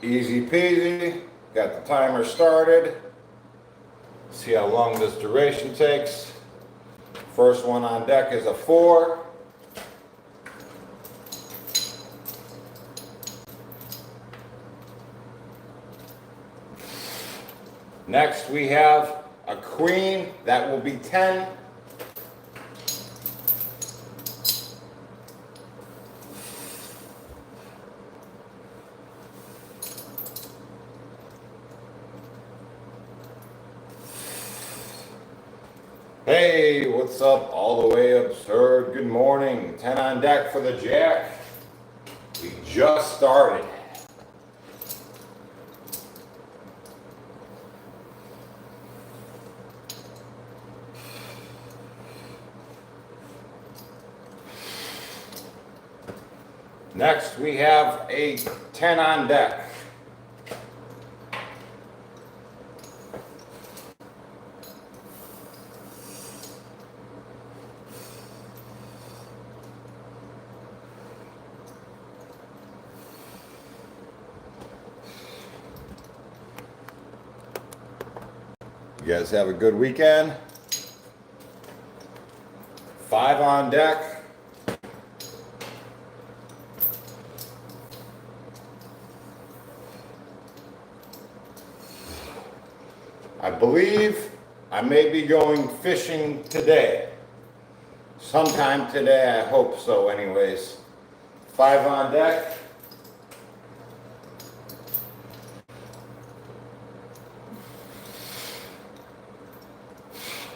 Easy peasy. Got the timer started. See how long this duration takes. First one on deck is a 4. Next we have a queen, that will be 10. Hey, what's up? All the way absurd. Good morning. 10 on deck for the jack. We just started. Next, we have a 10 on deck. You guys have a good weekend. 5 on deck. I believe I may be going fishing today. Sometime today, I hope so anyways. 5 on deck.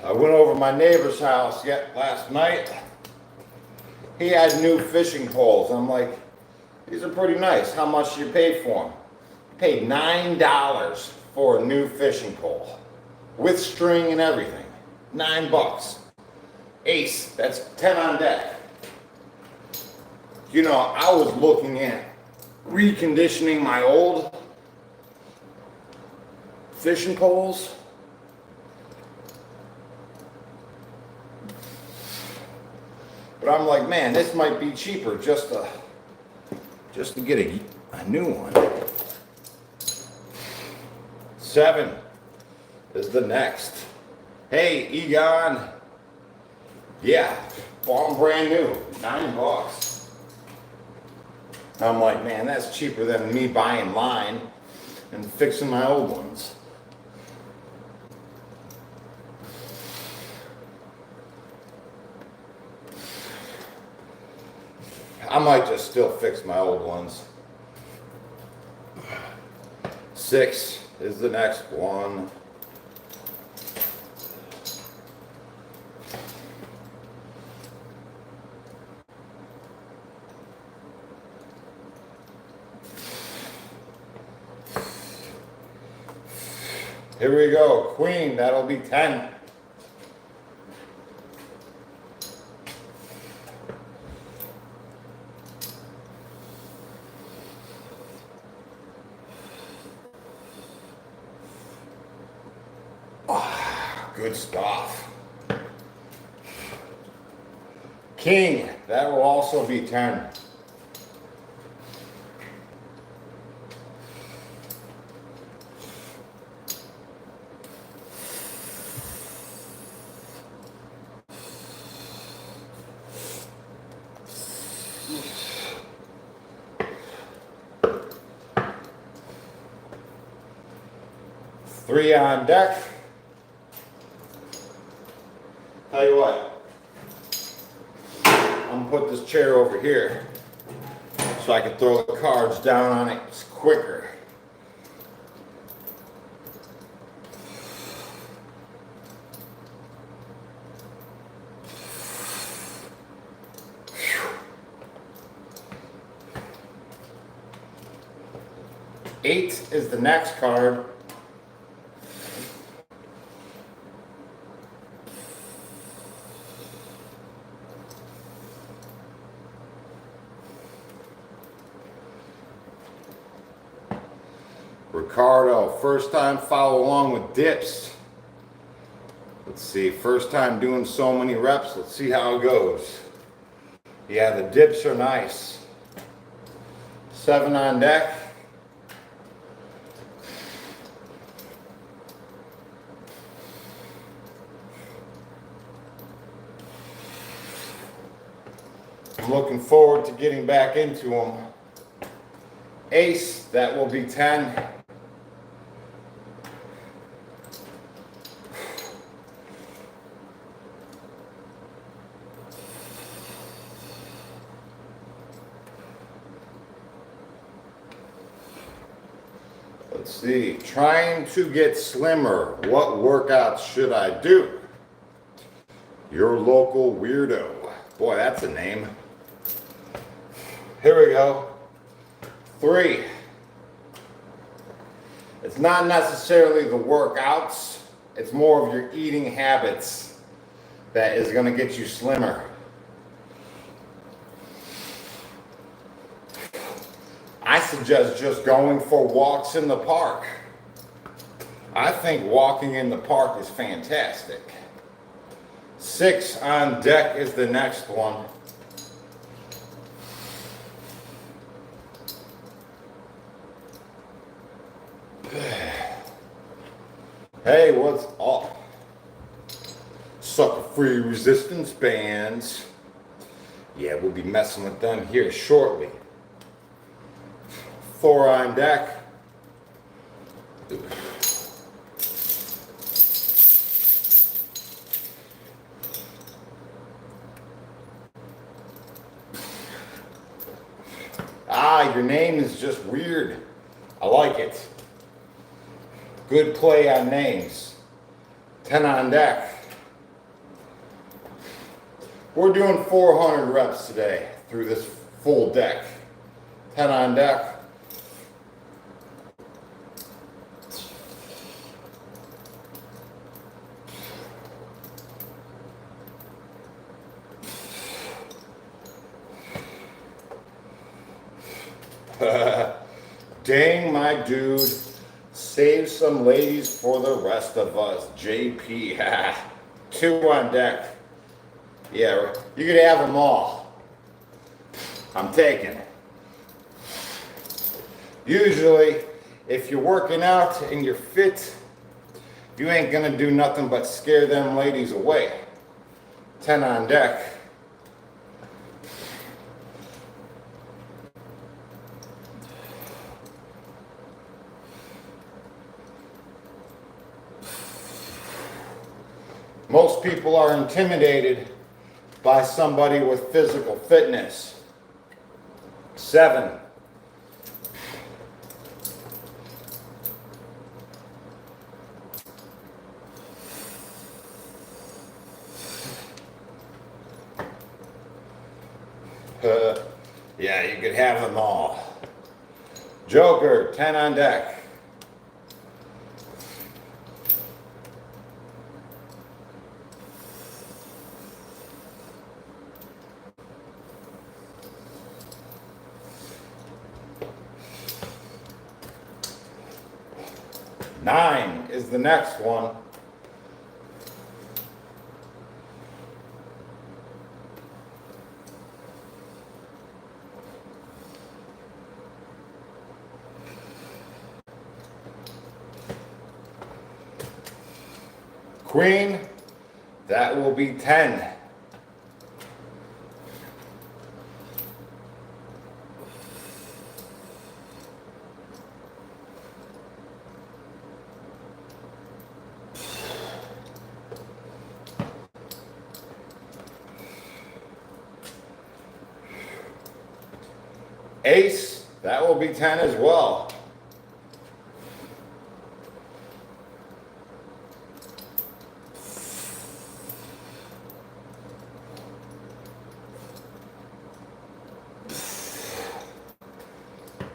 I went over my neighbor's house last night. He had new fishing poles. I'm like, these are pretty nice. How much do you pay for them? Paid $9 for a new fishing pole with string and everything. $9. Ace, that's 10 on deck. You know, I was looking at reconditioning my old fishing poles. But I'm like, man, this might be cheaper just to get a new one. 7 is the next. Hey, Egon. Yeah, bought them brand new, $9. I'm like, man, that's cheaper than me buying mine and fixing my old ones. I might just still fix my old ones. 6 is the next one. Here we go, queen, that'll be 10. Good stuff. King, that will also be 10. Three on deck. Tell you what, I'm gonna put this chair over here so I can throw the cards down on it quicker. Eight is the next card. Ricardo, first time follow along with dips. Let's see, first time doing so many reps. Let's see how it goes. Yeah, the dips are nice. 7 on deck. I'm looking forward to getting back into them. Ace, that will be 10. Let's see, trying to get slimmer. What workouts should I do? Your local weirdo. Boy, that's a name. Here we go. 3. It's not necessarily the workouts, it's more of your eating habits that is going to get you slimmer. I suggest just going for walks in the park. I think walking in the park is fantastic. 6 on deck is the next one. Hey, what's up? Sucker-free resistance bands. Yeah, we'll be messing with them here shortly. 4 on deck. Ah, your name is just weird. I like it. Good play on names. 10 on deck. We're doing 400 reps today through this full deck. 10 on deck. Dang, my dude. Save some ladies for the rest of us. JP. 2 on deck. Yeah, you could have them all. I'm taking it. Usually, if you're working out and you're fit, you ain't gonna do nothing but scare them ladies away. 10 on deck. Most people are intimidated by somebody with physical fitness. 7. Yeah, you could have them all. Joker, 10 on deck. Nine is the next one. Queen, that will be 10. Ace, that will be 10 as well.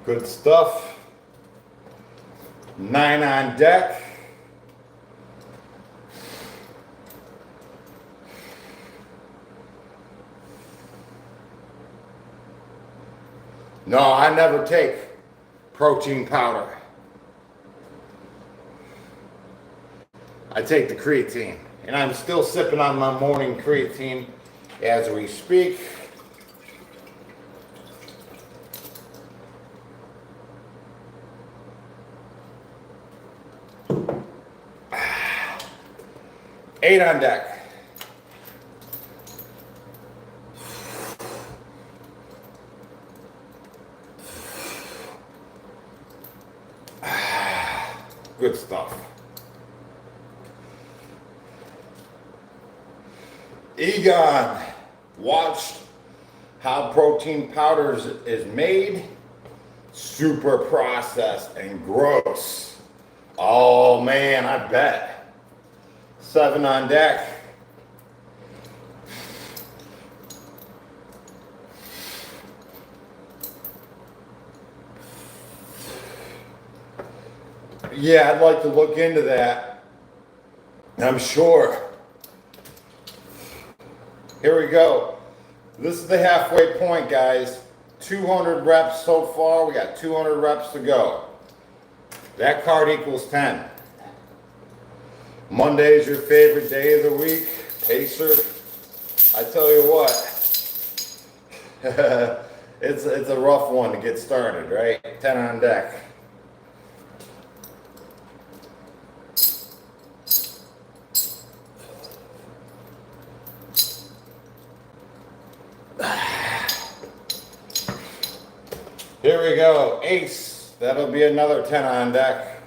Good stuff. 9 on deck. No, I never take protein powder. I take the creatine, and I'm still sipping on my morning creatine as we speak. Eight on deck. Good stuff. Egon watched how protein powders is made. Super processed and gross. Oh man, I bet. 7 on deck. Yeah, I'd like to look into that. I'm sure. Here we go. This is the halfway point, guys. 200 reps so far. We got 200 reps to go. That card equals 10. Monday is your favorite day of the week. Pacer. I tell you what. it's a rough one to get started, right? 10 on deck. Here we go, ace. That'll be another 10 on deck.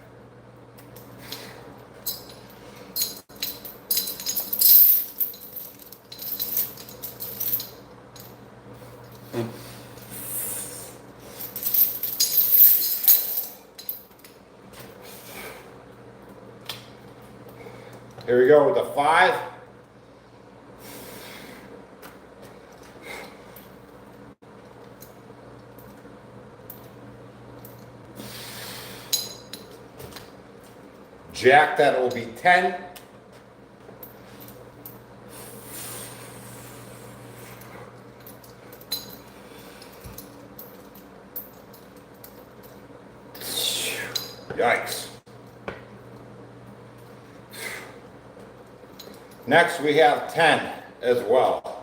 Here we go with the 5. Jack, that will be 10. Yikes. Next we have 10 as well.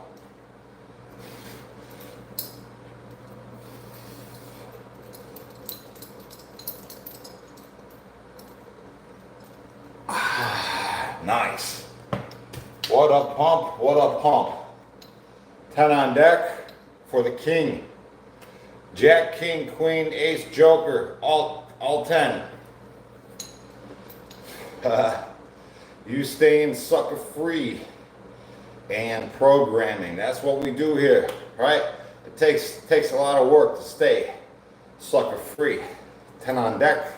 Nice. What a pump, what a pump. 10 on deck for the king. Jack, king, queen, ace, joker, all 10. You staying sucker free and programming. That's what we do here, right? It takes a lot of work to stay sucker free. 10 on deck.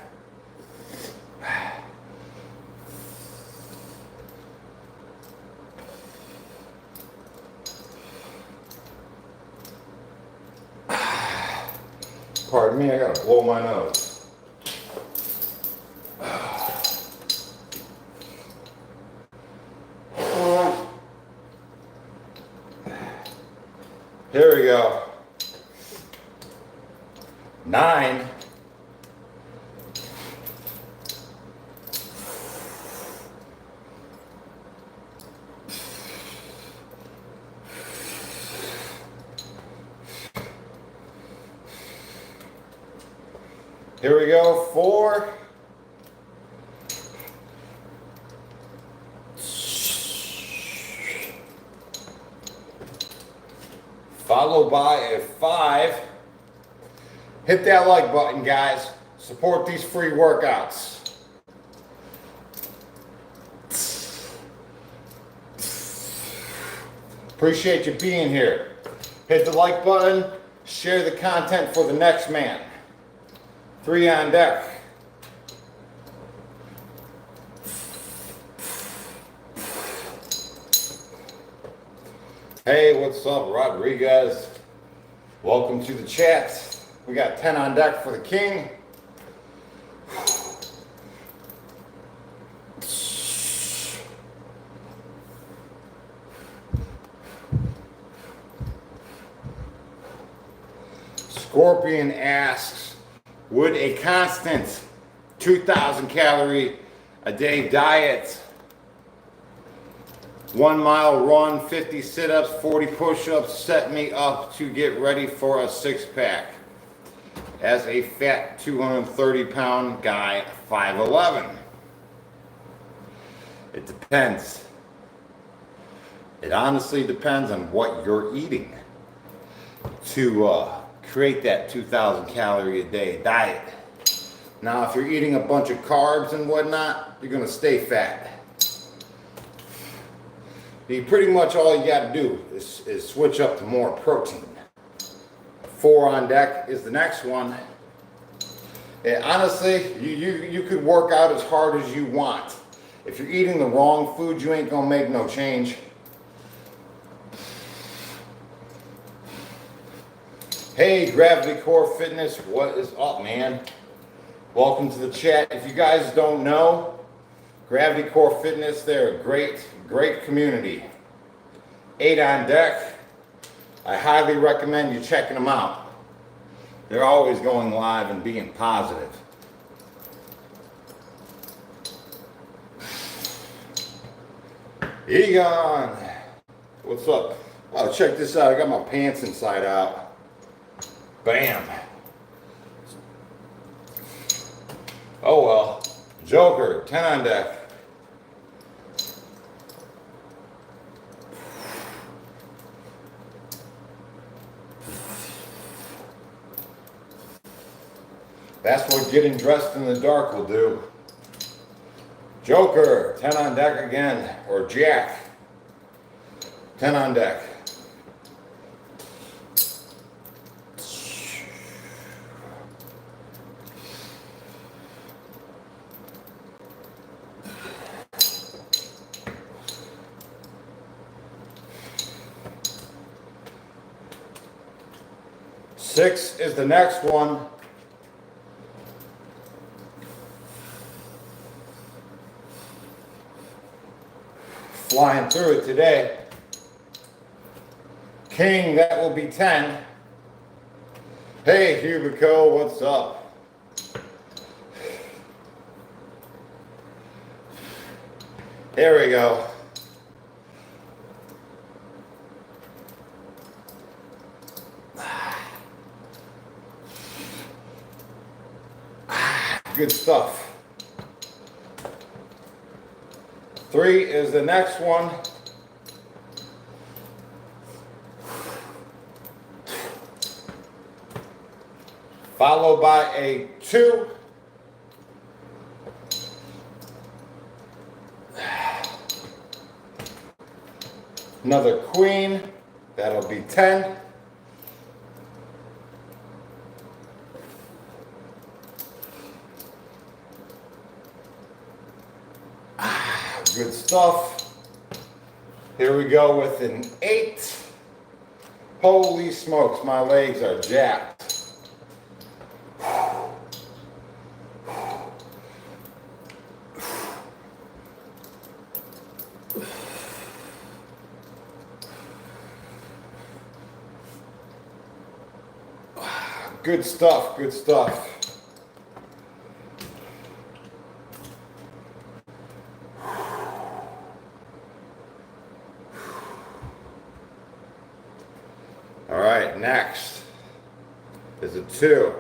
Pardon me, I gotta blow my nose. Here we go. 9. Here we go, 4. Followed by a 5. Hit that like button, guys. Support these free workouts. Appreciate you being here. Hit the like button. Share the content for the next man. 3 on deck. Hey, what's up, Rodriguez? Welcome to the chat. We got 10 on deck for the king. Scorpion asks, would a constant 2,000 calorie a day diet, 1 mile run, 50 sit-ups, 40 push-ups set me up to get ready for a 6-pack? As a fat 230-pound guy, 5'11". It depends. It honestly depends on what you're eating to create that 2,000 calorie a day diet. Now, if you're eating a bunch of carbs and whatnot, you're gonna stay fat. Pretty much all you gotta do is switch up to more protein. 4 on deck is the next one. And honestly, you could work out as hard as you want. If you're eating the wrong food, you ain't gonna make no change. Hey, Gravity Core Fitness, what is up, man? Welcome to the chat. If you guys don't know, Gravity Core Fitness, they're a great community. 8 on deck. I highly recommend you checking them out. They're always going live and being positive. Egon, what's up? Oh, check this out. I got my pants inside out. Bam. Oh well. Joker, 10 on deck. That's what getting dressed in the dark will do. Joker, 10 on deck again, or Jack, 10 on deck. Six is the next one. Flying through it today. King, that will be 10. Hey, Hubico, what's up? There we go. Good stuff. 3 is the next one. Followed by a 2. Another queen. That'll be 10. Good stuff. Here we go with an 8. Holy smokes, my legs are jacked. Good stuff, good stuff. All right, next is a 2.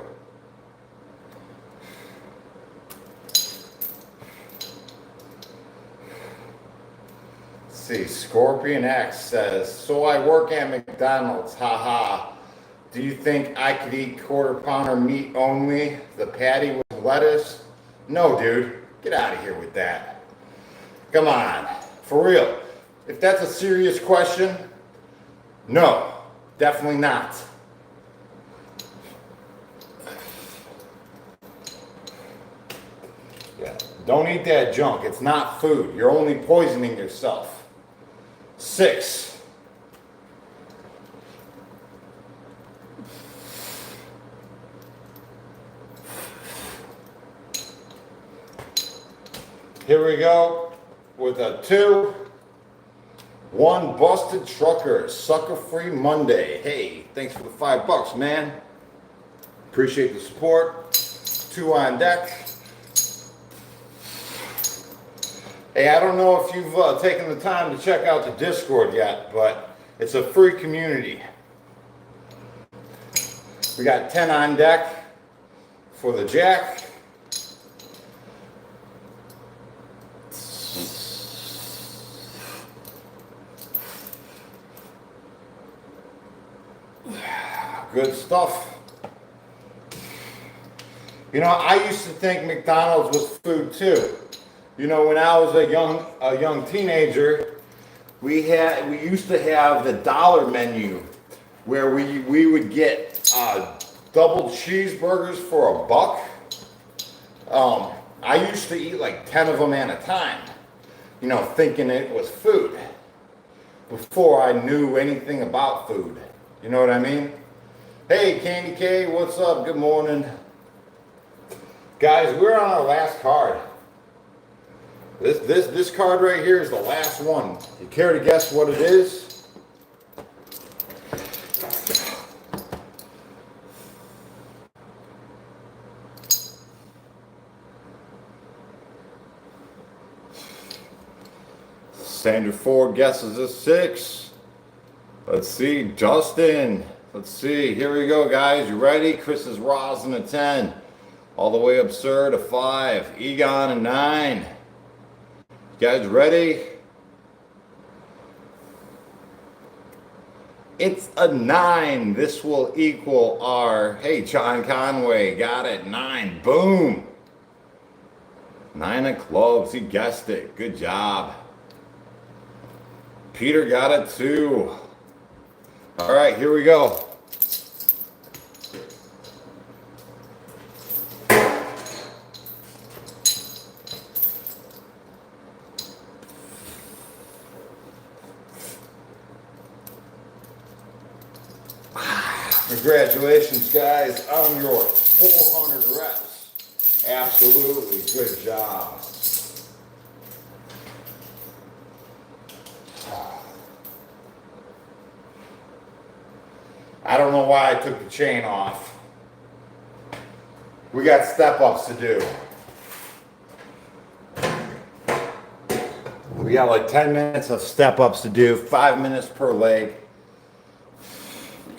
Let's see, Scorpion X says, so I work at McDonald's, haha. Do you think I could eat quarter pounder meat only, the patty with lettuce? No, dude, get out of here with that. Come on, for real. If that's a serious question, no. Definitely not. Yeah, don't eat that junk. It's not food. You're only poisoning yourself. 6. Here we go with a 2. 1 busted trucker, sucker free Monday. Hey, thanks for the $5, man. Appreciate the support. 2 on deck. Hey, I don't know if you've taken the time to check out the Discord yet, but it's a free community. We got 10 on deck for the jack. Good stuff. You know, I used to think McDonald's was food too. You know, when I was a young teenager, we used to have the dollar menu where we would get double cheeseburgers for $1. I used to eat like 10 of them at a time, you know, thinking it was food before I knew anything about food. You know what I mean? Hey, Candy K, what's up? Good morning. Guys, we're on our last card. This card right here is the last one. You care to guess what it is? Standard 4 guesses a 6. Let's see, Justin. Let's see, here we go, guys. You ready? Chris is Rosin a 10. All the way absurd a 5. Egon a 9. You guys ready? It's a 9. This will equal our, hey, John Conway, got it, 9. Boom. 9 of clubs, he guessed it. Good job. Peter got it 2. All right, here we go. Congratulations, guys, on your 400 reps. Absolutely, good job. I don't know why I took the chain off. We got step-ups to do. We got like 10 minutes of step-ups to do, 5 minutes per leg.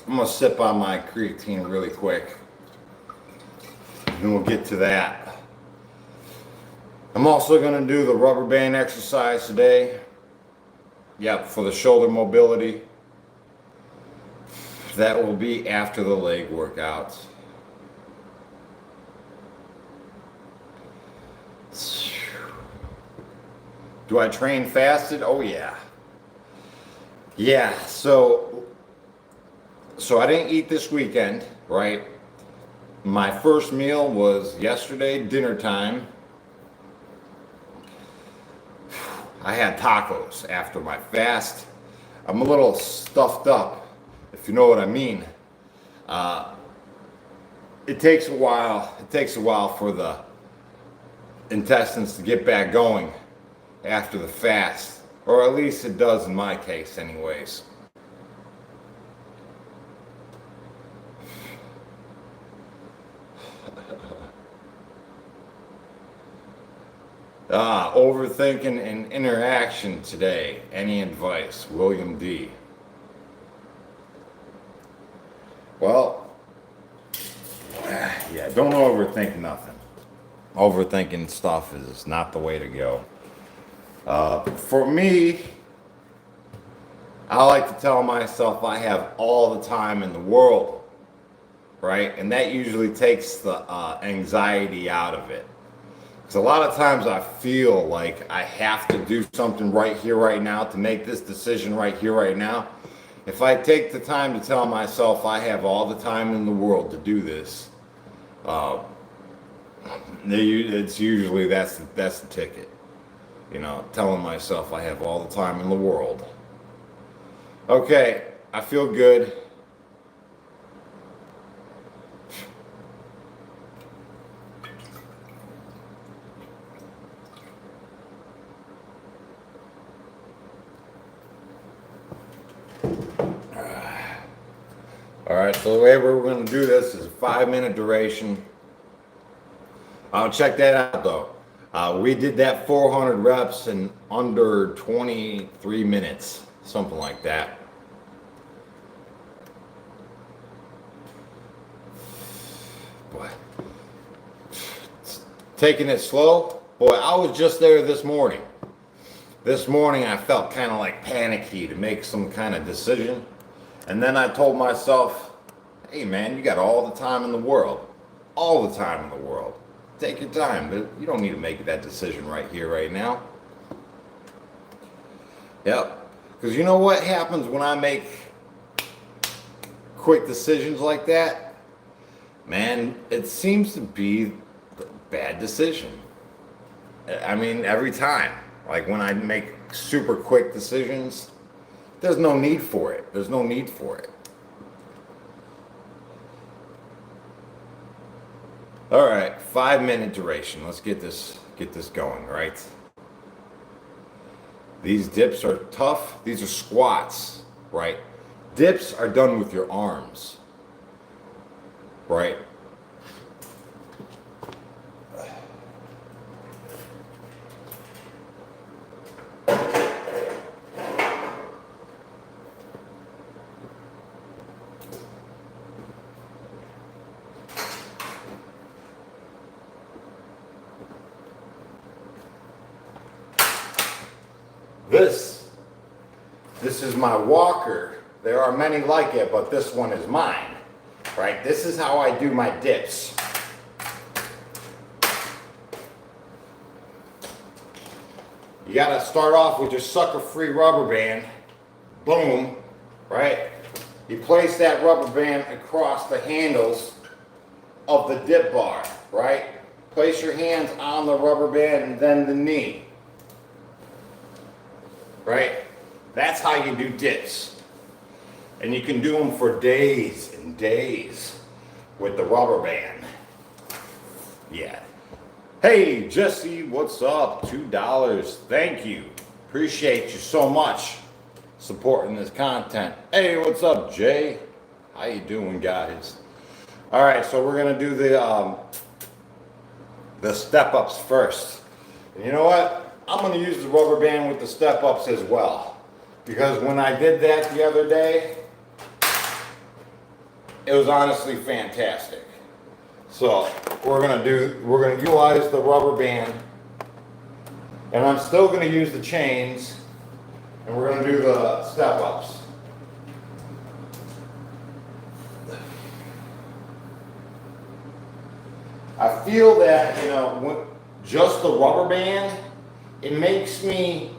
I'm gonna sip on my creatine really quick, and we'll get to that. I'm also gonna do the rubber band exercise today. Yep, for the shoulder mobility. That will be after the leg workouts. Do I train fasted? Oh yeah. Yeah, so I didn't eat this weekend, right? My first meal was yesterday, dinner time. I had tacos after my fast. I'm a little stuffed up, if you know what I mean. It takes a while. It takes a while for the intestines to get back going after the fast, or at least it does in my case anyways. Overthinking and interaction today. Any advice? William D. Well, yeah, don't overthink nothing. Overthinking stuff is not the way to go. For me, I like to tell myself I have all the time in the world, right? And that usually takes the anxiety out of it. Because a lot of times I feel like I have to do something right here, right now, to make this decision right here, right now. If I take the time to tell myself I have all the time in the world to do this, it's usually that's the ticket. You know, telling myself I have all the time in the world. Okay, I feel good. All right, so the way we're going to do this is a 5-minute duration. I'll check that out though. We did that 400 reps in under 23 minutes, something like that. Boy, taking it slow. Boy, I was just there this morning. This morning I felt kind of like panicky to make some kind of decision. And then I told myself, hey man, you got all the time in the world. all the time in the world. Take your time, but you don't need to make that decision right here, right now. Yep. Because you know what happens when I make quick decisions like that? Man, it seems to be a bad decision. I mean, every time. Like when I make super quick decisions, there's no need for it. There's no need for it. All right, 5-minute duration. Let's get this going, right? These dips are tough. These are squats, right? Dips are done with your arms, right? This is my walker. There are many like it, but this one is mine, right? This is how I do my dips. You gotta start off with your sucker-free rubber band. Boom, right? You place that rubber band across the handles of the dip bar, right? Place your hands on the rubber band and then the knee, right? That's how you do dips. And you can do them for days and days with the rubber band. Yeah. Hey, Jesse, what's up? $2. Thank you. Appreciate you so much supporting this content. Hey, what's up, Jay? How you doing, guys? All right, so we're gonna do the step-ups first. And you know what? I'm gonna use the rubber band with the step-ups as well. Because when I did that the other day, it was honestly fantastic. So we're gonna utilize the rubber band, and I'm still gonna use the chains, and we're gonna do the step-ups. I feel that, you know, just the rubber band, it makes me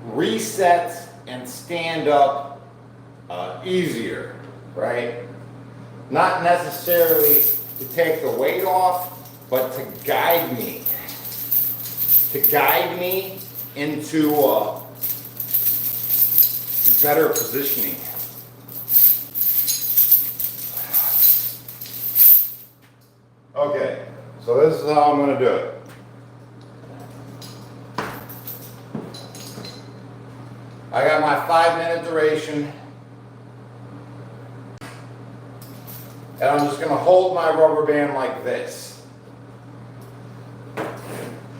reset and stand up easier, right? Not necessarily to take the weight off, but to guide me into better positioning. Okay, so this is how I'm going to do it. I got my 5-minute duration, and I'm just going to hold my rubber band like this.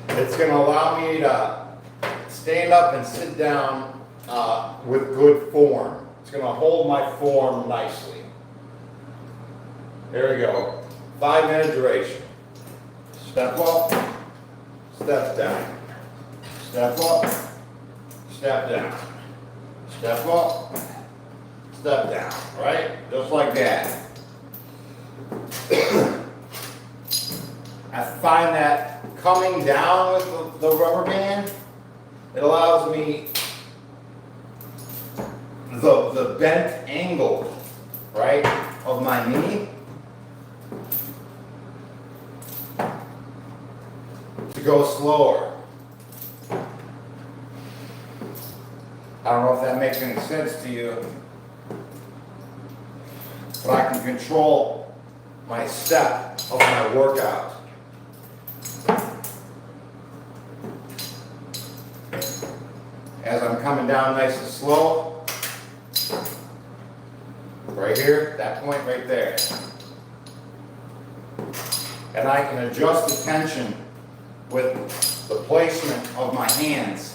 It's going to allow me to stand up and sit down with good form. It's going to hold my form nicely. There we go. 5-minute duration. Step up, step down. Step up, step down. Step up, step down, right? Just like that. I find that coming down with the rubber band, it allows me the bent angle, right, of my knee to go slower. I don't know if that makes any sense to you, but I can control my step of my workout. As I'm coming down nice and slow, right here, that point right there. And I can adjust the tension with the placement of my hands.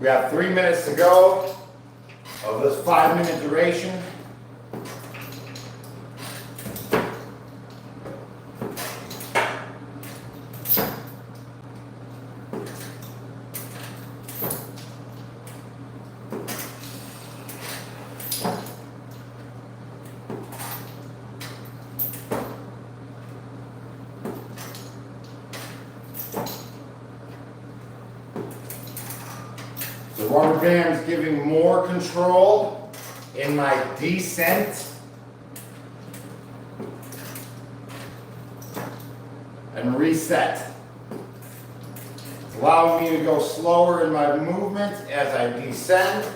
We have 3 minutes to go of this 5-minute duration. The rubber band's giving more control in my descent and reset. It's allowing me to go slower in my movement as I descend.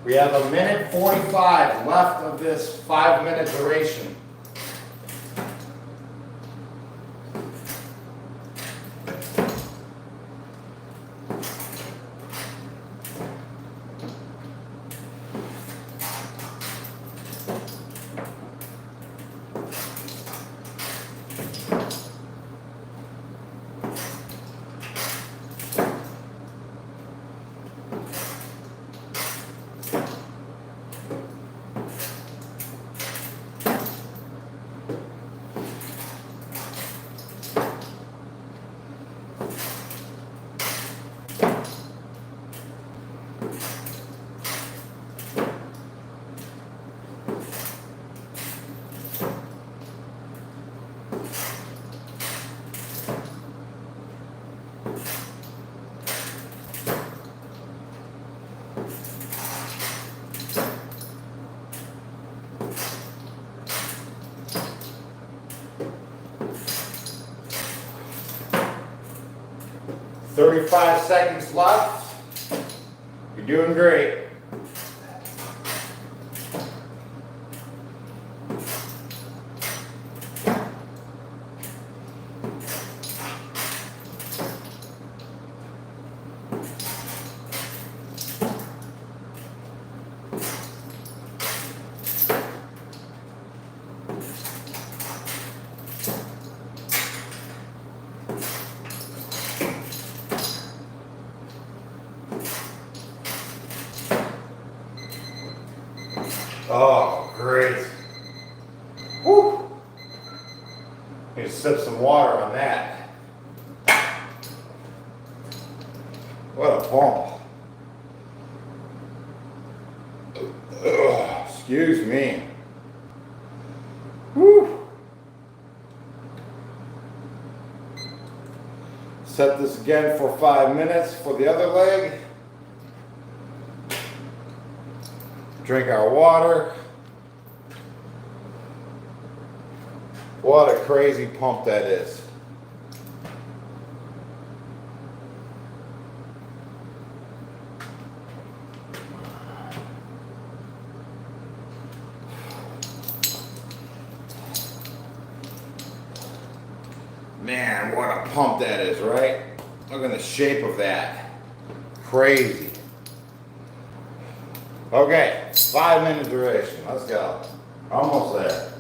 We have 1:45 left of this 5-minute duration. "35 seconds left. You're doing great." Oh, great. Woo! Need to sip some water on that. What a pump. Ugh, excuse me. Woo! Set this again for 5 minutes for the other leg. Drink our water. What a crazy pump that is. Man, what a pump that is, right? Look at the shape of that. Crazy. Okay, 5-minute duration. Let's go. Almost there.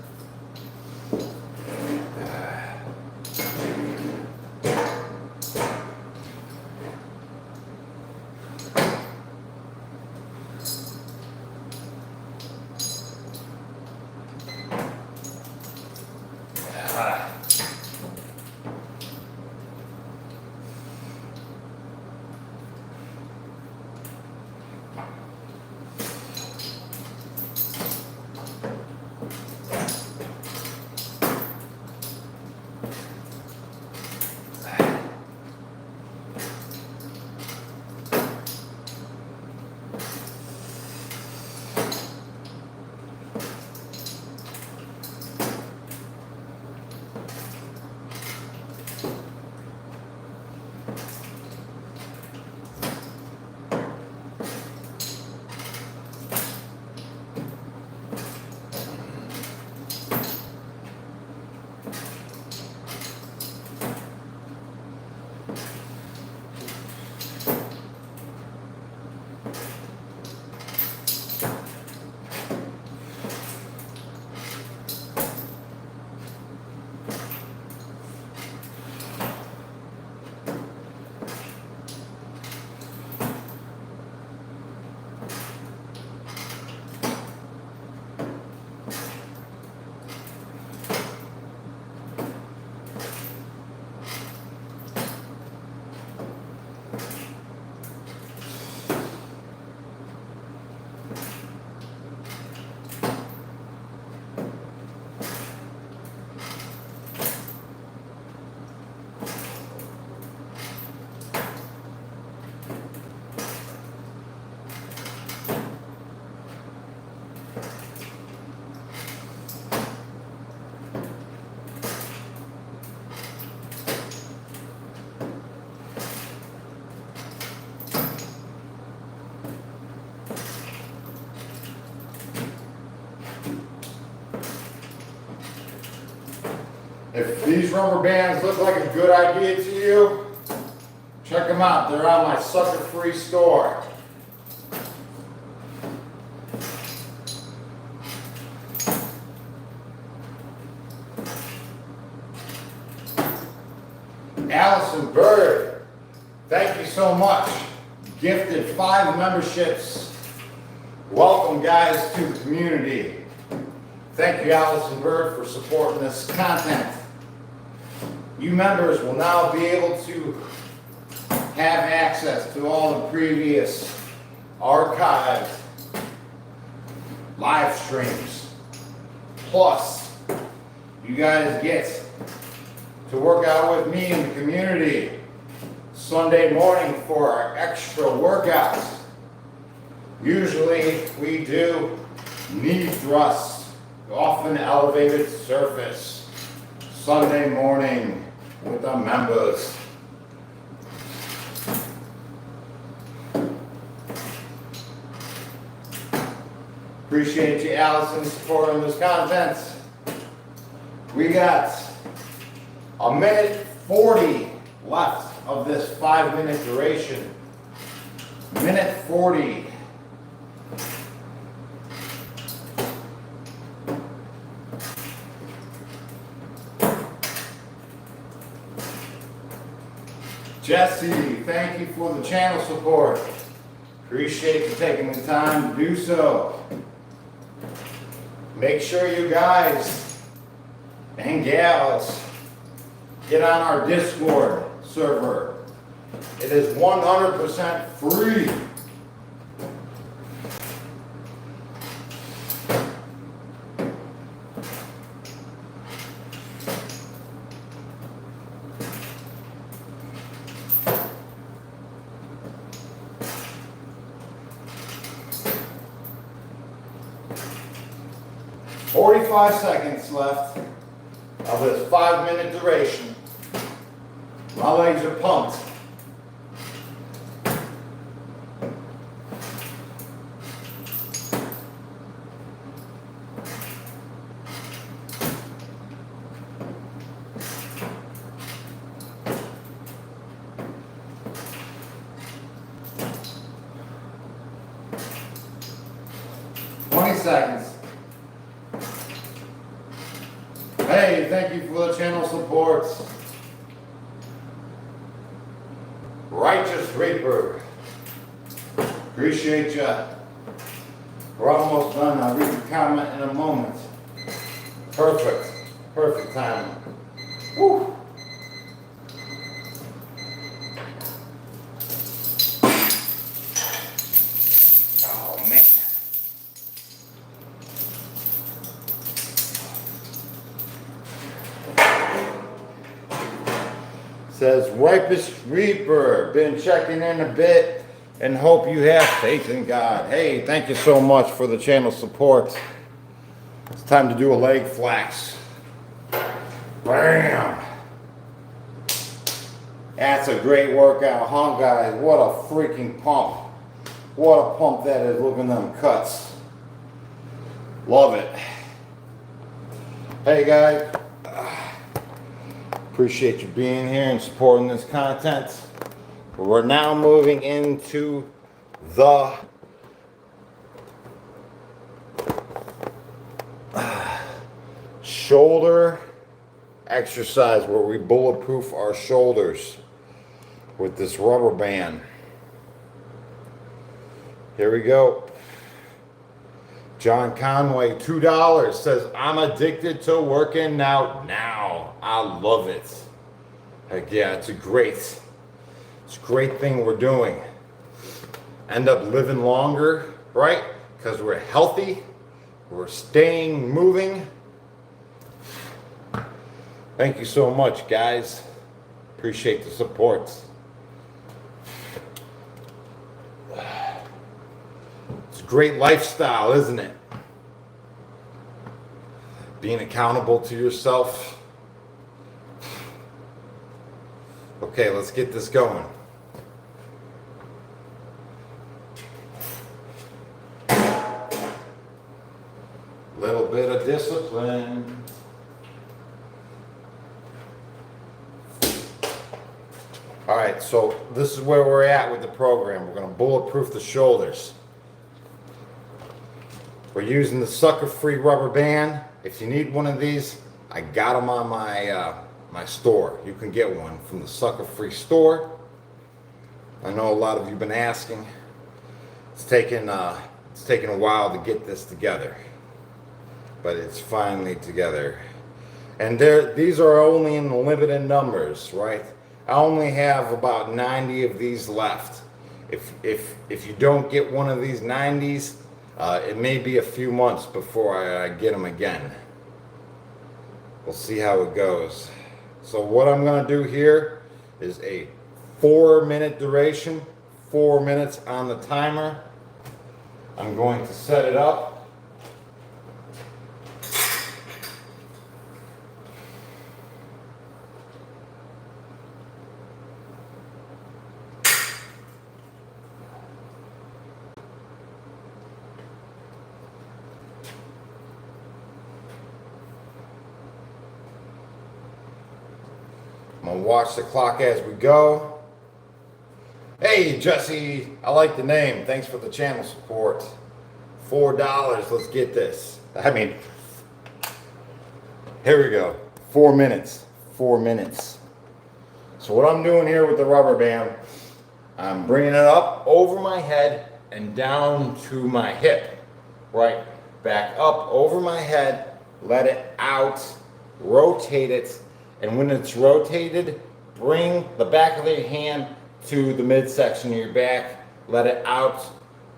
If these rubber bands look like a good idea to you, check them out. They're on my sucker-free store. Allison Bird, thank you so much. Gifted 5 memberships. Welcome, guys, to the community. Thank you, Allison Bird, for supporting this content. You members will now be able to have access to all the previous archived live streams. Plus, you guys get to work out with me in the community Sunday morning for our extra workouts. Usually we do knee thrusts off an elevated surface Sunday morning with the members. Appreciate you, Allison, supporting this content. We got a minute 40 left of this 5-minute duration. Minute 40. Jesse, thank you for the channel support. Appreciate you taking the time to do so. Make sure you guys and gals get on our Discord server. It is 100% free. "45 seconds left of this 5-minute duration. My legs are pumped. Seconds. Hey, thank you for the channel support. Righteous Reaper, appreciate ya. We're almost done. I'll read the comment in a moment. Perfect, perfect timing. Woo. Oh man. Says, Ripest Reaper, been checking in a bit and hope you have faith in God. Hey, thank you so much for the channel support. It's time to do a leg flex. Bam! That's a great workout, huh, guys? What a freaking pump. What a pump that is. Look at them cuts. Love it. Hey, guys. Appreciate you being here and supporting this content. We're now moving into the shoulder exercise where we bulletproof our shoulders with this rubber band. Here we go. John Conway, $2, says, I'm addicted to working out now. I love it. Heck yeah, it's a great thing we're doing. End up living longer, right? Because we're healthy, we're staying moving. Thank you so much, guys. Appreciate the support. It's a great lifestyle, isn't it? Being accountable to yourself. Okay, let's get this going. Little bit of discipline. right, so this is where we're at with the program. We're going to bulletproof the shoulders. We're using the sucker-free rubber band. If you need one of these, I got them on my store. You can get one from the sucker-free store. I know a lot of you have been asking. It's taken a while to get this together, but it's finally together. And these are only in limited numbers, right? I only have about 90 of these left. If you don't get one of these 90s, it may be a few months before I get them again. We'll see how it goes. So what I'm going to do here is a 4-minute duration, 4 minutes on the timer. I'm going to set it up. I'm gonna watch the clock as we go. Hey Jesse, I like the name. Thanks for the channel support. $4, let's get this. I mean, here we go. 4 minutes, 4 minutes. So what I'm doing here with the rubber band, I'm bringing it up over my head and down to my hip, right? Back up over my head, let it out, rotate it, and when it's rotated, bring the back of your hand to the midsection of your back, let it out,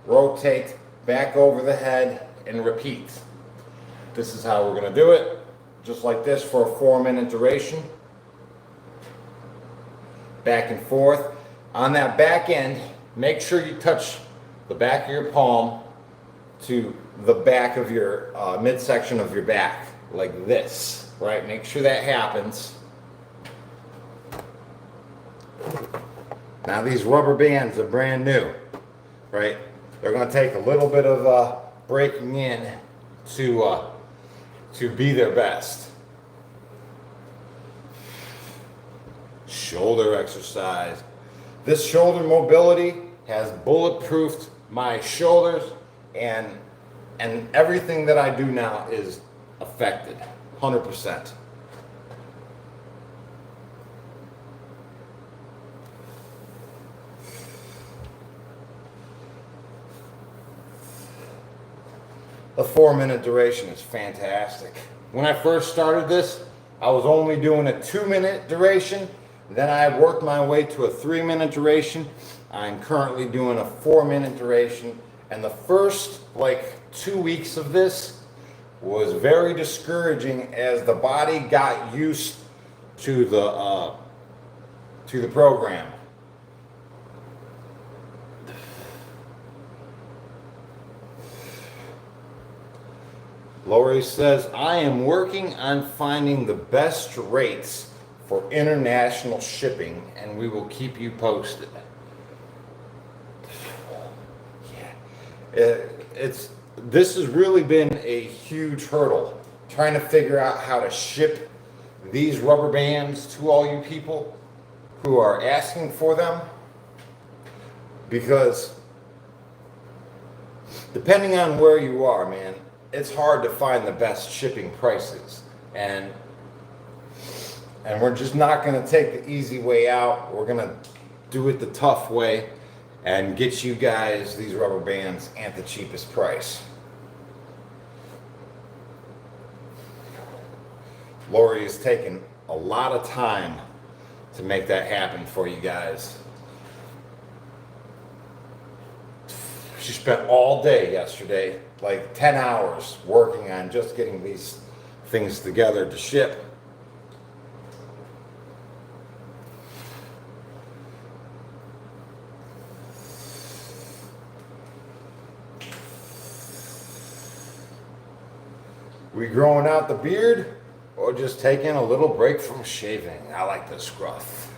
rotate, back over the head, and repeat. This is how we're going to do it, just like this for a 4-minute duration. Back and forth. On that back end, make sure you touch the back of your palm to the back of your midsection of your back, like this, right? Make sure that happens. Now these rubber bands are brand new, right? They're going to take a little bit of breaking in to be their best. Shoulder exercise. This shoulder mobility has bulletproofed my shoulders, and everything that I do now is affected 100%. The 4-minute duration is fantastic. When I first started this, I was only doing a 2-minute duration. Then I worked my way to a 3-minute duration. I'm currently doing a 4-minute duration. And the first 2 weeks of this was very discouraging as the body got used to the program. Lori says, I am working on finding the best rates for international shipping, and we will keep you posted. Yeah. This has really been a huge hurdle, trying to figure out how to ship these rubber bands to all you people who are asking for them, because depending on where you are, man, it's hard to find the best shipping prices, and we're just not going to take the easy way out. We're going to do it the tough way and get you guys these rubber bands at the cheapest price. Lori has taken a lot of time to make that happen for you guys. She spent all day yesterday, 10 hours, working on just getting these things together to ship. We growing out the beard or just taking a little break from shaving? I like the scruff.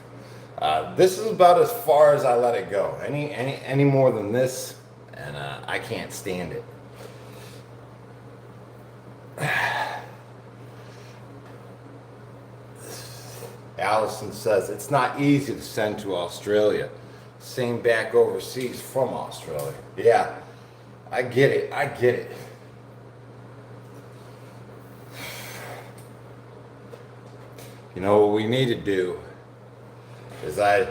This is about as far as I let it go. Any more than this, and I can't stand it. Allison says it's not easy to send to Australia. Same back overseas from Australia. Yeah, I get it. I get it. You know what we need to do is I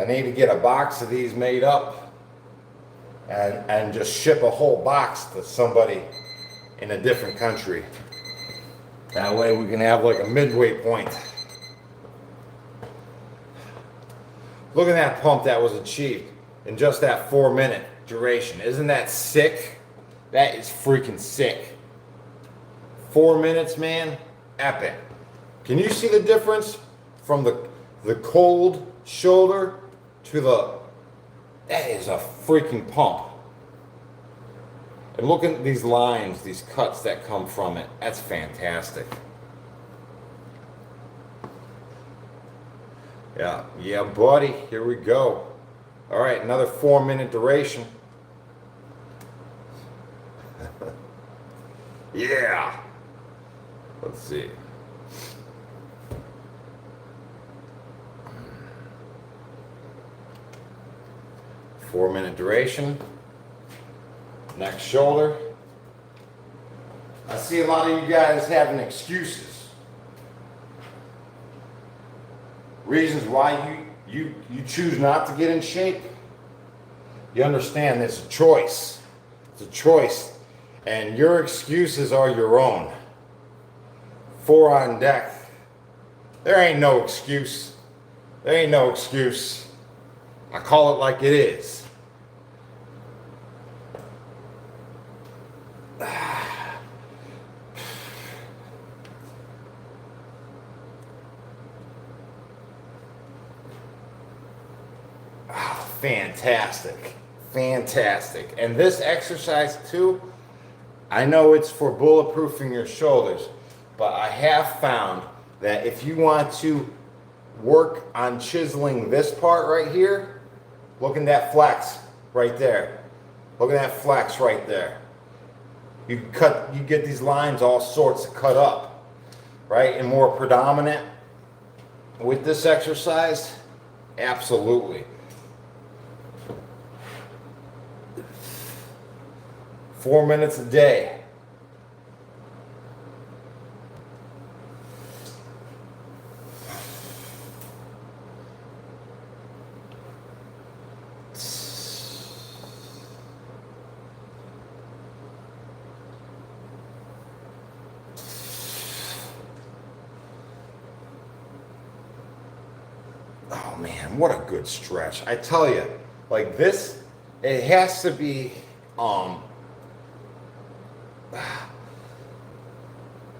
need to get a box of these made up and just ship a whole box to somebody in a different country. That way we can have like a midway point. Look at that pump that was achieved in just that 4-minute duration. Isn't that sick? That is freaking sick. 4 minutes, man. Epic. Can you see the difference from the cold shoulder to the... That is a freaking pump. And look at these lines, these cuts that come from it. That's fantastic. Yeah, buddy. Here we go. All right, another 4-minute duration. Yeah. Let's see. Four-minute duration. Next shoulder. I see a lot of you guys having excuses. Reasons why you choose not to get in shape. You understand it's a choice. It's a choice. And your excuses are your own. 4 on deck. There ain't no excuse. There ain't no excuse. I call it like it is. Fantastic. Fantastic. And this exercise too, I know it's for bulletproofing your shoulders, but I have found that if you want to work on chiseling this part right here, look at that flex right there. Look at that flex right there. You get these lines all sorts of cut up, right? And more predominant with this exercise, absolutely. 4 minutes a day. Oh man, what a good stretch. I tell you, like this, it has to be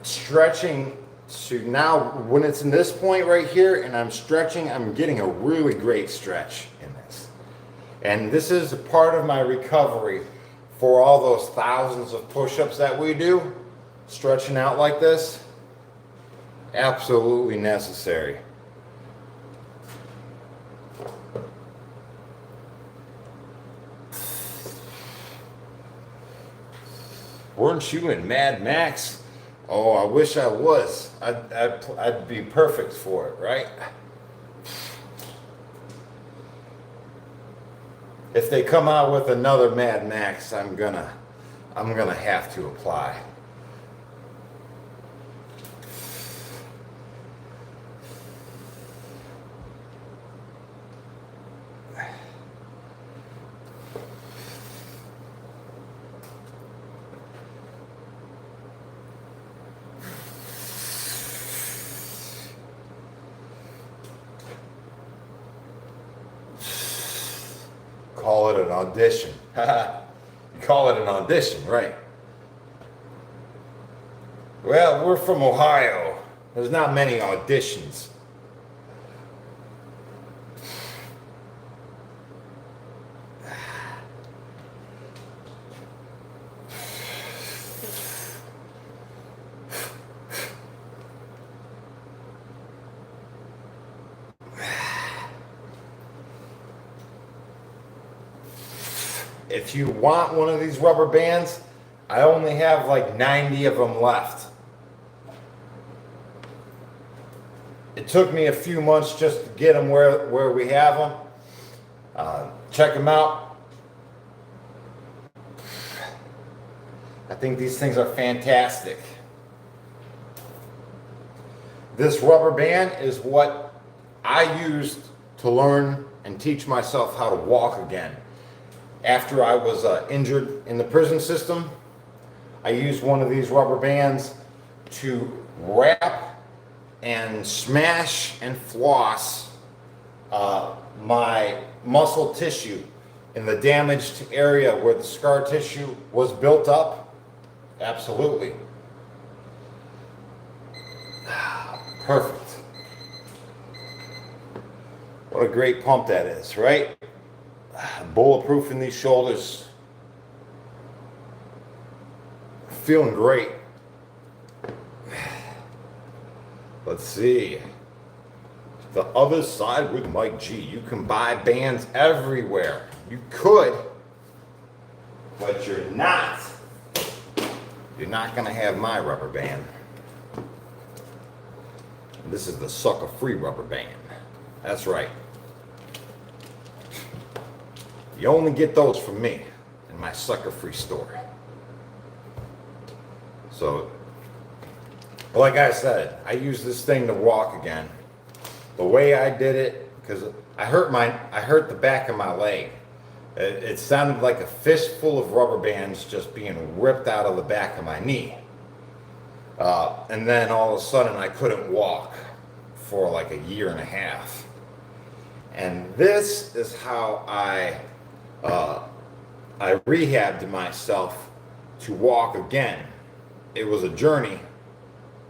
stretching to now when it's in this point right here and I'm stretching, I'm getting a really great stretch in this. And this is a part of my recovery for all those thousands of push-ups that we do. Stretching out like this, absolutely necessary. Weren't you in Mad Max? Oh, I wish I was. I'd be perfect for it, right? If they come out with another Mad Max, I'm gonna have to apply. Call it an audition. You call it an audition, right? Well, we're from Ohio. There's not many auditions. If you want one of these rubber bands, I only have like 90 of them left. It took me a few months just to get them where we have them. Check them out. I think these things are fantastic. This rubber band is what I used to learn and teach myself how to walk again. After I was injured in the prison system, I used one of these rubber bands to wrap and smash and floss my muscle tissue in the damaged area where the scar tissue was built up. Absolutely. Perfect. What a great pump that is, right? Bulletproof in these shoulders. Feeling great. Let's see. The other side with Mike G. You can buy bands everywhere. You could, but you're not. You're not going to have my rubber band. This is the sucker-free rubber band. That's right. You only get those from me in my sucker-free store. So, like I said, I use this thing to walk again. The way I did it, because I hurt the back of my leg. It sounded like a fistful of rubber bands just being ripped out of the back of my knee. And then all of a sudden I couldn't walk for like a year and a half. And this is how I rehabbed myself to walk again. It was a journey,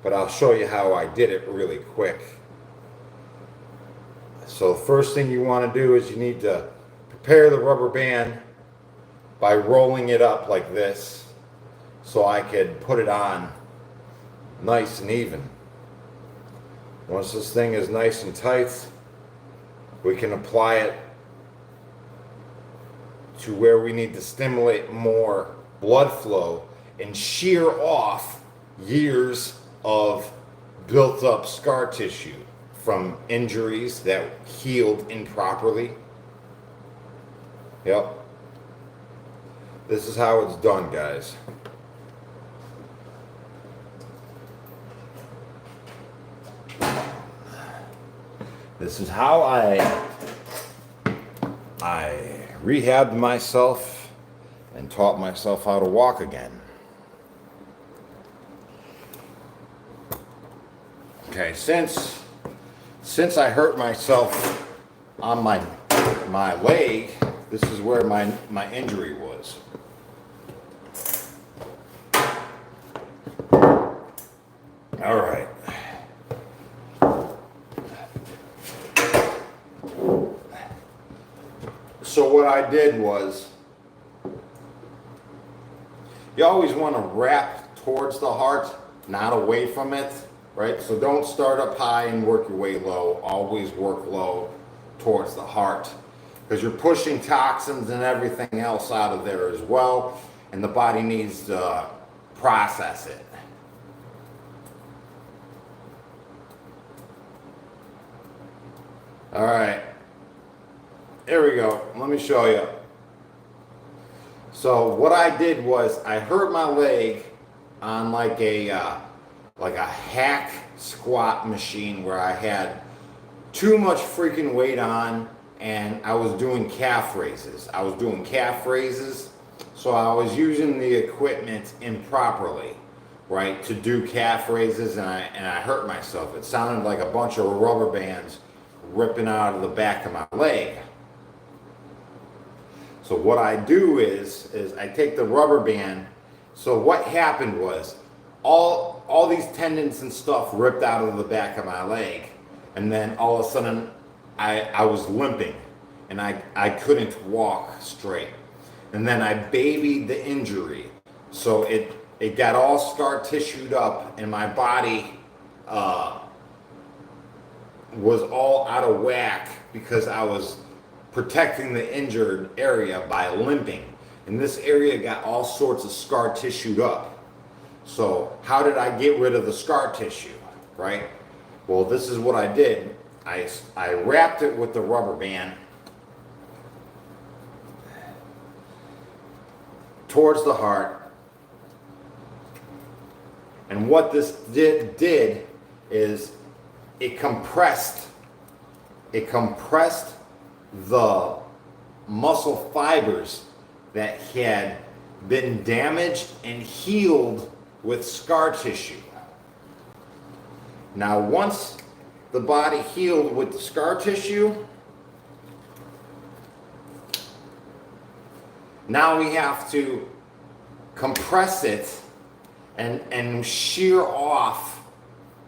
but I'll show you how I did it really quick. So the first thing you want to do is you need to prepare the rubber band by rolling it up like this so I could put it on nice and even. Once this thing is nice and tight, we can apply it to where we need to stimulate more blood flow and shear off years of built up scar tissue from injuries that healed improperly. Yep. This is how it's done, guys. This is how I rehabbed myself and taught myself how to walk again. Okay, since I hurt myself on my leg, this is where my injury was. All right. So what I did was, you always want to wrap towards the heart, not away from it, right? So don't start up high and work your way low. Always work low towards the heart, because you're pushing toxins and everything else out of there as well, and the body needs to process it. All right. Here we go. Let me show you. So what I did was I hurt my leg on like a hack squat machine where I had too much freaking weight on, and I was doing calf raises. So I was using the equipment improperly, right, to do calf raises, and I hurt myself. It sounded like a bunch of rubber bands ripping out of the back of my leg. So what I do is I take the rubber band. So what happened was all these tendons and stuff ripped out of the back of my leg, and then all of a sudden I was limping and I couldn't walk straight. And then I babied the injury, so it got all scar tissued up, and my body was all out of whack because I was protecting the injured area by limping. And this area got all sorts of scar tissued up. So how did I get rid of the scar tissue, right? Well, this is what I did. I wrapped it with the rubber band towards the heart. And what this did is it compressed the muscle fibers that had been damaged and healed with scar tissue. Now, once the body healed with the scar tissue, now we have to compress it and shear off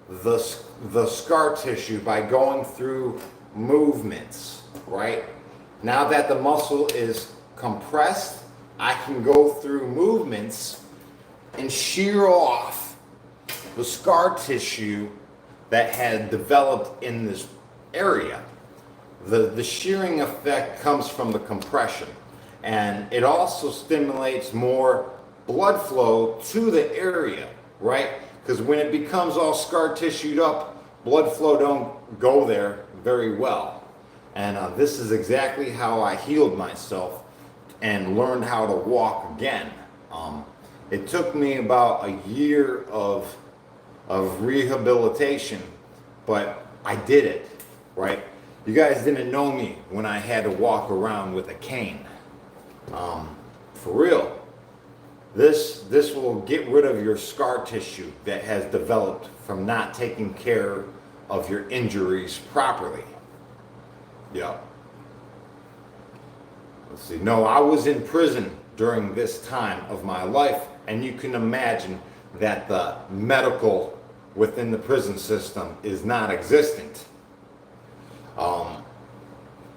the scar tissue by going through movements, right? Now that the muscle is compressed, I can go through movements and shear off the scar tissue that had developed in this area. The shearing effect comes from the compression, and it also stimulates more blood flow to the area, right? Because when it becomes all scar tissued up, blood flow don't go there very well. And this is exactly how I healed myself and learned how to walk again. It took me about a year of rehabilitation, but I did it, right? You guys didn't know me when I had to walk around with a cane. For real. This will get rid of your scar tissue that has developed from not taking care of your injuries properly. Yeah. Let's see. No, I was in prison during this time of my life, and you can imagine that the medical within the prison system is not existent.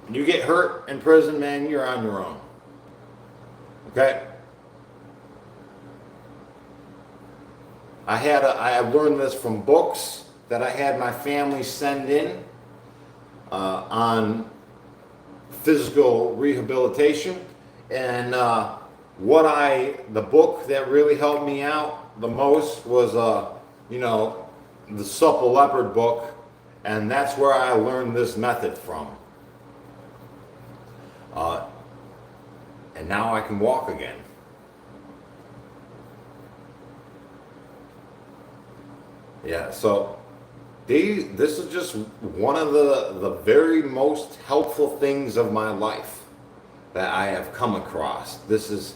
You get hurt in prison, man, you're on your own. Okay? I have learned this from books that I had my family send in on physical rehabilitation, and the book that really helped me out the most was the Supple Leopard book, and that's where I learned this method from. And now I can walk again. Yeah, so this is just one of the very most helpful things of my life that I have come across. This is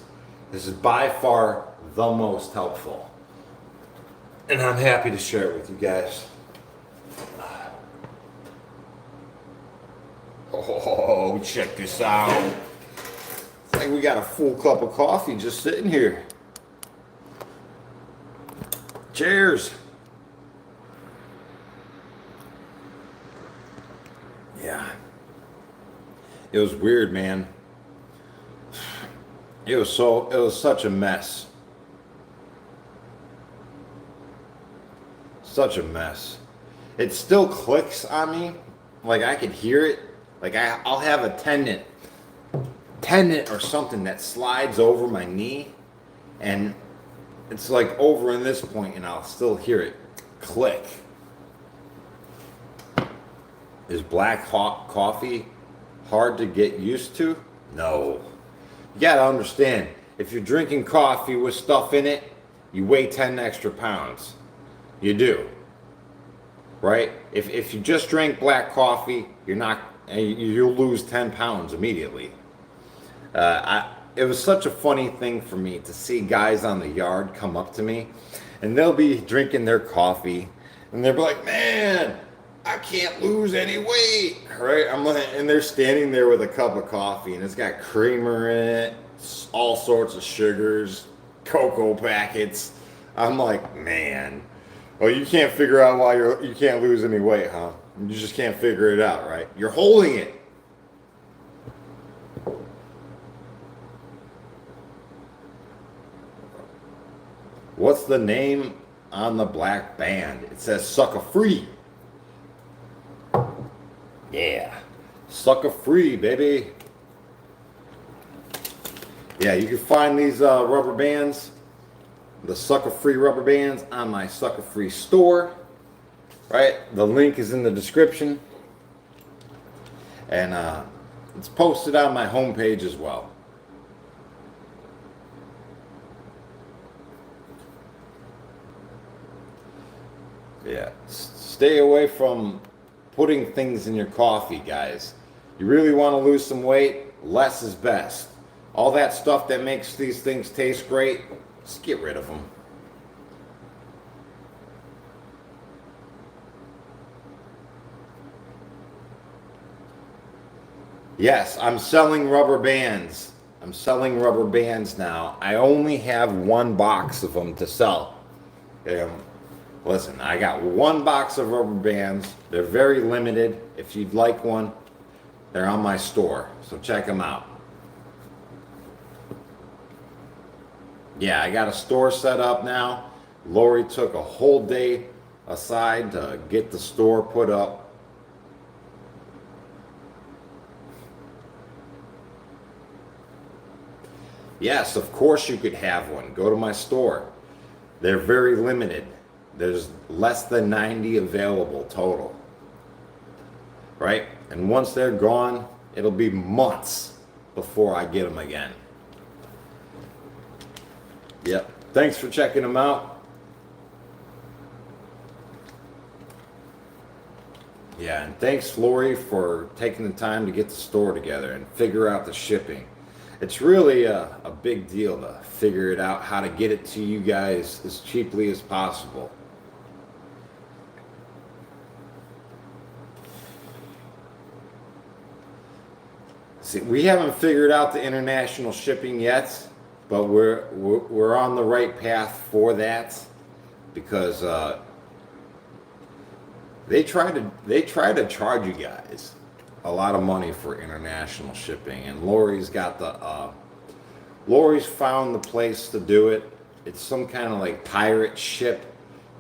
by far the most helpful. And I'm happy to share it with you guys. Oh, check this out. It's like we got a full cup of coffee just sitting here. Cheers. Yeah. It was weird, man. It was such a mess. Such a mess. It still clicks on me. Like I can hear it. Like I'll have a tendon or something that slides over my knee, and it's like over in this point, and I'll still hear it click. Is black hot coffee hard to get used to? No. You gotta understand, if you're drinking coffee with stuff in it, you weigh 10 extra pounds. You do. Right? If you just drink black coffee, you'll lose 10 pounds immediately. It was such a funny thing for me to see guys on the yard come up to me, and they'll be drinking their coffee, and they'll be like, man, I can't lose any weight, right? I'm like, and they're standing there with a cup of coffee, and it's got creamer in it, all sorts of sugars, cocoa packets. I'm like, man, well, you can't figure out why you can't lose any weight, huh? You just can't figure it out, right? You're holding it. What's the name on the black band? It says sucker free. Yeah, sucker free, baby. Yeah, you can find these rubber bands, the sucker free rubber bands, on my sucker free store. right? The link is in the description, and it's posted on my homepage as well. Yeah, stay away from putting things in your coffee, guys. You really want to lose some weight, less is best. All that stuff that makes these things taste great, just get rid of them. Yes, I'm selling rubber bands. I'm selling rubber bands now. I only have one box of them to sell. Listen, I got one box of rubber bands. They're very limited. If you'd like one, they're on my store. So check them out. Yeah, I got a store set up now. Lori took a whole day aside to get the store put up. Yes, of course you could have one. Go to my store. They're very limited. There's less than 90 available total. Right? And once they're gone, it'll be months before I get them again. Yep. Thanks for checking them out. Yeah, and thanks, Lori, for taking the time to get the store together and figure out the shipping. It's really a big deal to figure it out, how to get it to you guys as cheaply as possible. See, we haven't figured out the international shipping yet, but we're on the right path for that, because they try to charge you guys a lot of money for international shipping, and Lori's found the place to do it. It's some kind of like pirate ship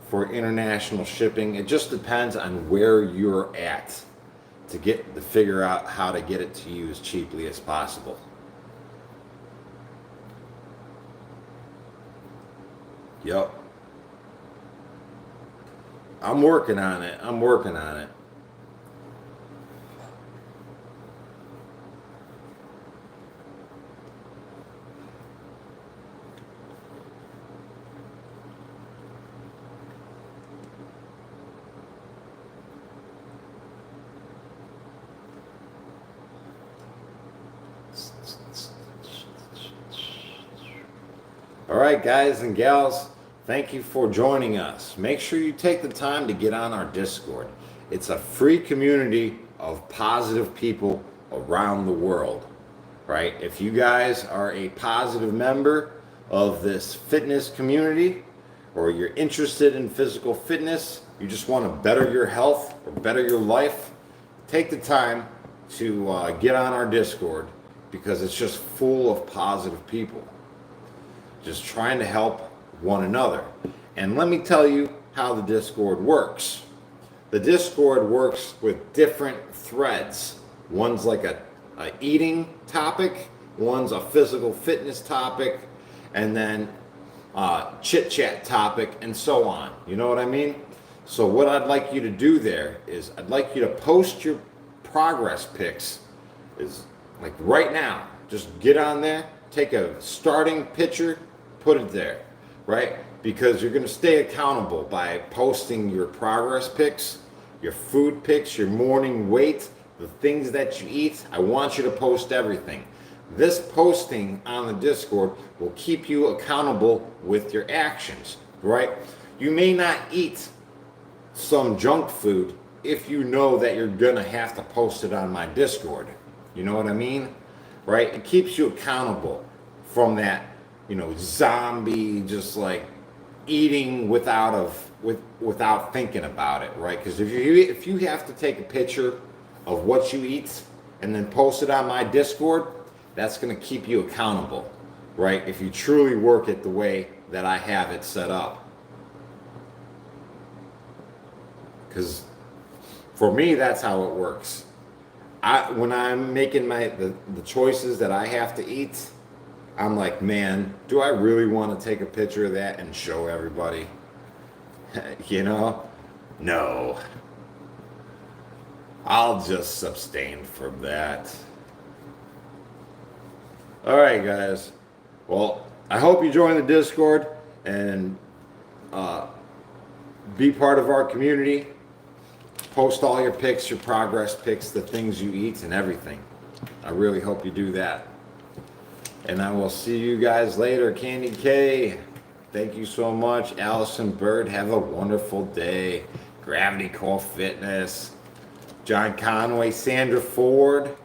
for international shipping. It just depends on where you're at to figure out how to get it to you as cheaply as possible. Yep. I'm working on it. All right, guys and gals, thank you for joining us. Make sure you take the time to get on our Discord. It's a free community of positive people around the world, right? If you guys are a positive member of this fitness community, or you're interested in physical fitness, you just want to better your health or better your life, take the time to get on our Discord, because it's just full of positive people just trying to help one another. And let me tell you how the Discord works. The Discord works with different threads. One's like a eating topic, one's a physical fitness topic, and then chit chat topic, and so on. You know what I mean? So what I'd like you to do there is I'd like you to post your progress pics, is like right now. Just get on there, take a starting picture, put it there, right? Because you're going to stay accountable by posting your progress pics, your food pics, your morning weight, the things that you eat. I want you to post everything. This posting on the Discord will keep you accountable with your actions, right? You may not eat some junk food if you know that you're going to have to post it on my Discord. You know what I mean? Right? It keeps you accountable from that, zombie, just like eating without thinking about it, right? Because if you have to take a picture of what you eat and then post it on my Discord, that's going to keep you accountable, right? If you truly work it the way that I have it set up. Because for me, that's how it works. When I'm making the choices that I have to eat, I'm like, man, do I really want to take a picture of that and show everybody? No. I'll just abstain from that. All right, guys. Well, I hope you join the Discord and be part of our community. Post all your pics, your progress pics, the things you eat and everything. I really hope you do that. And I will see you guys later. Candy K, thank you so much. Allison Bird, have a wonderful day. Gravity Core Fitness. John Conway, Sandra Ford.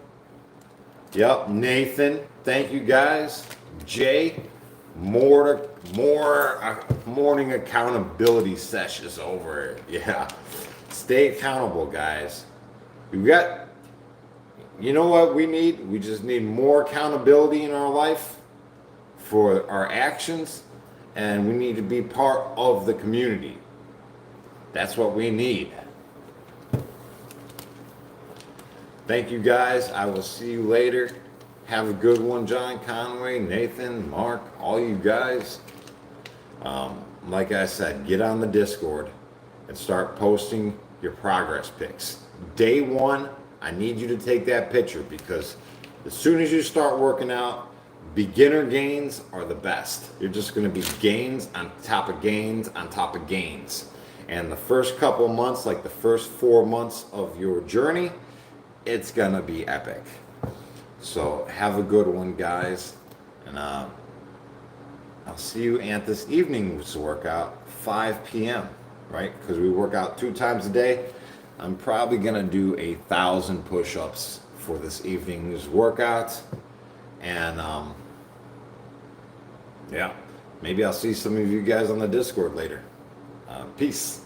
Yep, Nathan. Thank you guys. Jay, more morning accountability sessions over. Yeah. Stay accountable, guys. You know what we need? We just need more accountability in our life for our actions, and we need to be part of the community. That's what we need. Thank you, guys. I will see you later. Have a good one, John Conway, Nathan, Mark, all you guys. Like I said, get on the Discord and start posting your progress pics. Day one, I need you to take that picture, because as soon as you start working out, beginner gains are the best. You're just going to be gains on top of gains on top of gains. And the first couple months, like the first 4 months of your journey, it's going to be epic. So have a good one, guys. And I'll see you at this evening's workout, 5 p.m., right? Because we work out 2 times a day. I'm probably going to do 1,000 push-ups for this evening's workout. And, yeah, maybe I'll see some of you guys on the Discord later. Peace.